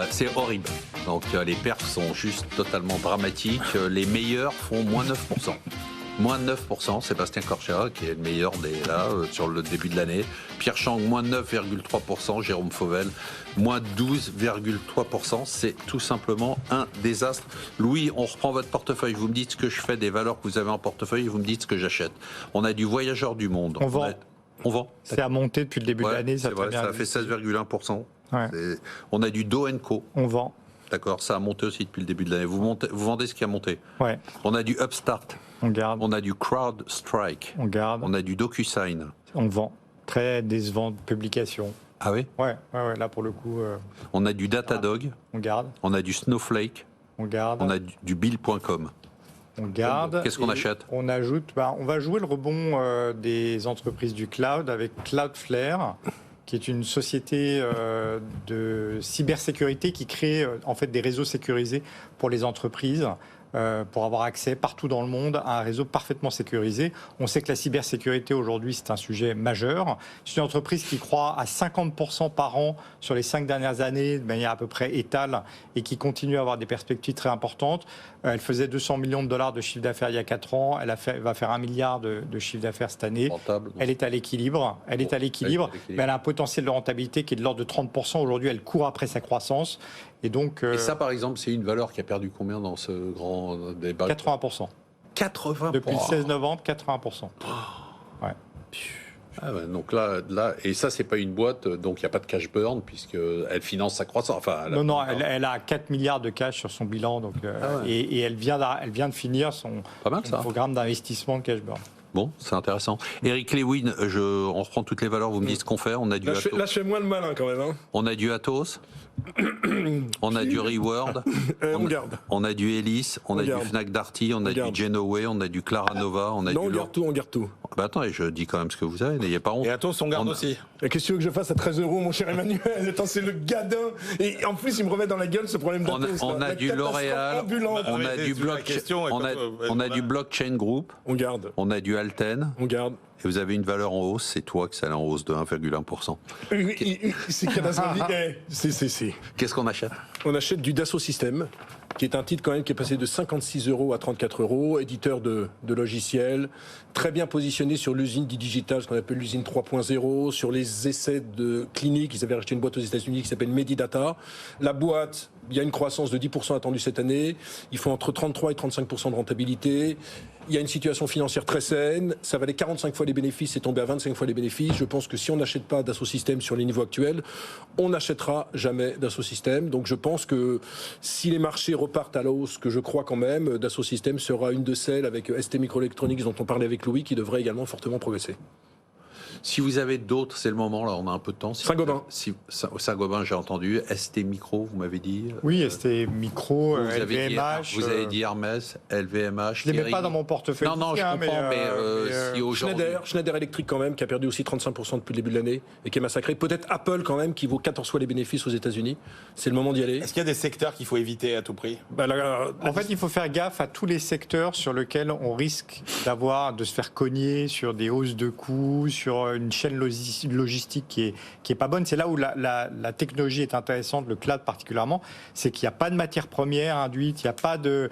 C'est horrible. Donc les perfs sont juste totalement dramatiques. Les meilleurs font moins 9%. Moins 9%, Sébastien Corchera, qui est le meilleur sur le début de l'année. Pierre Chang, moins 9,3%. Jérôme Fauvel, moins 12,3%. C'est tout simplement un désastre. Louis, on reprend votre portefeuille. Vous me dites ce que je fais des valeurs que vous avez en portefeuille et vous me dites ce que j'achète. On a du Voyageur du Monde. On vend. On vend. C'est à monter depuis le début de l'année. Ça a fait 16,1%. Ouais. On a du Do & Co. On vend. D'accord, ça a monté aussi depuis le début de l'année. Vous vendez ce qui a monté. Ouais. On a du Upstart. On garde. On a du CrowdStrike. On garde. On a du DocuSign. On vend. Très décevant de publication. Ah oui ? Ouais, là pour le coup. On a du Datadog. On garde. On a du Snowflake. On garde. On a du Bill.com. On garde. Qu'est-ce qu'on achète ? On ajoute. On va jouer le rebond des entreprises du cloud avec Cloudflare, qui est une société de cybersécurité qui crée en fait des réseaux sécurisés pour les entreprises. Pour avoir accès partout dans le monde à un réseau parfaitement sécurisé. On sait que la cybersécurité aujourd'hui, c'est un sujet majeur. C'est une entreprise qui croît à 50% par an sur les 5 dernières années, de manière à peu près étale, et qui continue à avoir des perspectives très importantes. Elle faisait 200 millions de dollars de chiffre d'affaires il y a 4 ans. Elle va faire 1 milliard de chiffre d'affaires cette année. Rentable. Elle est à l'équilibre. Mais elle a un potentiel de rentabilité qui est de l'ordre de 30%. Aujourd'hui, elle court après sa croissance. Et donc, et ça, par exemple, c'est une valeur qui a perdu combien dans ce grand débat ? 80%. 80%. Depuis le 16 novembre, 80%. Ouais. Ah ben, donc là, et ça, c'est pas une boîte, donc il n'y a pas de cash burn, puisqu'elle finance sa croissance. Enfin, elle a 4 milliards de cash sur son bilan, donc, et elle vient de finir son programme d'investissement de cash burn. Bon, c'est intéressant. Eric Lewin, on reprend toutes les valeurs, vous me dites ce qu'on fait. On a du là, je fais moins le malin quand même. Hein. On a du Atos, on a du Reward, on garde. On a du Elis, on a du Fnac Darty, on a du Genoway, on a du Claranova, on a du... on garde tout. Bah attendez, je dis quand même ce que vous avez, n'ayez pas honte. Et Atos, on garde aussi. Et qu'est-ce que tu veux que je fasse à 13 €, mon cher Emmanuel ? Attends, c'est le gadin. Et en plus, il me remet dans la gueule ce problème d'Atos. On a du L'Oréal, on a du Blockchain Group, on garde. On a du Alten, on garde. Et vous avez une valeur en hausse, c'est toi que ça est en hausse de 1,1%. C'est catastrophique. Qu'est-ce qu'on achète ? On achète du Dassault Systèmes, qui est un titre quand même qui est passé de 56 € à 34 €, éditeur de logiciels, très bien positionné sur l'usine du digital, ce qu'on appelle l'usine 3.0, sur les essais de cliniques. Ils avaient acheté une boîte aux États-Unis qui s'appelle Medidata. La boîte, il y a une croissance de 10% attendue cette année. Ils font entre 33 et 35% de rentabilité. Il y a une situation financière très saine. Ça valait 45 fois les bénéfices, c'est tombé à 25 fois les bénéfices. Je pense que si on n'achète pas Dassault Systèmes sur les niveaux actuels, on n'achètera jamais Dassault Systèmes. Donc je pense que si les marchés repartent à la hausse, que je crois quand même, Dassault Systèmes sera une de celles avec ST Microelectronics dont on parlait avec Louis, qui devrait également fortement progresser. Si vous avez d'autres, c'est le moment, là, on a un peu de temps. Saint-Gobain. Saint-Gobain, j'ai entendu. ST Micro, vous m'avez dit. Oui, ST Micro, LVMH. Vous avez dit Hermès, LVMH. Je ne les mets pas dans mon portefeuille. Non, je comprends, mais si aujourd'hui... Schneider Electric quand même, qui a perdu aussi 35% depuis le début de l'année et qui est massacré. Peut-être Apple quand même, qui vaut 14 fois les bénéfices aux États-Unis. C'est le moment d'y aller. Est-ce qu'il y a des secteurs qu'il faut éviter à tout prix ? En fait, il faut faire gaffe à tous les secteurs sur lesquels on risque de se faire cogner sur des hausses de coûts, sur une chaîne logistique qui est pas bonne. C'est là où la technologie est intéressante, le cloud particulièrement, c'est qu'il n'y a pas de matières premières induites, il n'y a pas de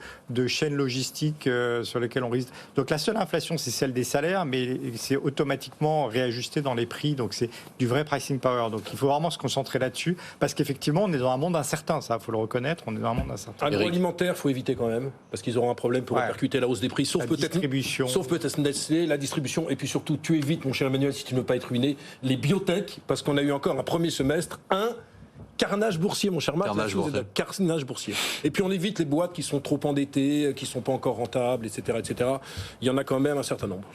chaîne logistique sur lesquelles on risque. Donc la seule inflation, c'est celle des salaires, mais c'est automatiquement réajusté dans les prix, donc c'est du vrai pricing power. Donc il faut vraiment se concentrer là-dessus, parce qu'effectivement, on est dans un monde incertain, ça, il faut le reconnaître, on est dans un monde incertain. Agroalimentaire, il faut éviter quand même, parce qu'ils auront un problème pour répercuter la hausse des prix, sauf peut-être Nestlé, la distribution, et puis surtout, tu évites, mon cher Emmanuel, si tu ne veux pas être ruiné, les biotech, parce qu'on a eu encore un premier semestre, carnage boursier, mon cher Marc. Carnage boursier. Et puis on évite les boîtes qui sont trop endettées, qui ne sont pas encore rentables, etc., etc. Il y en a quand même un certain nombre.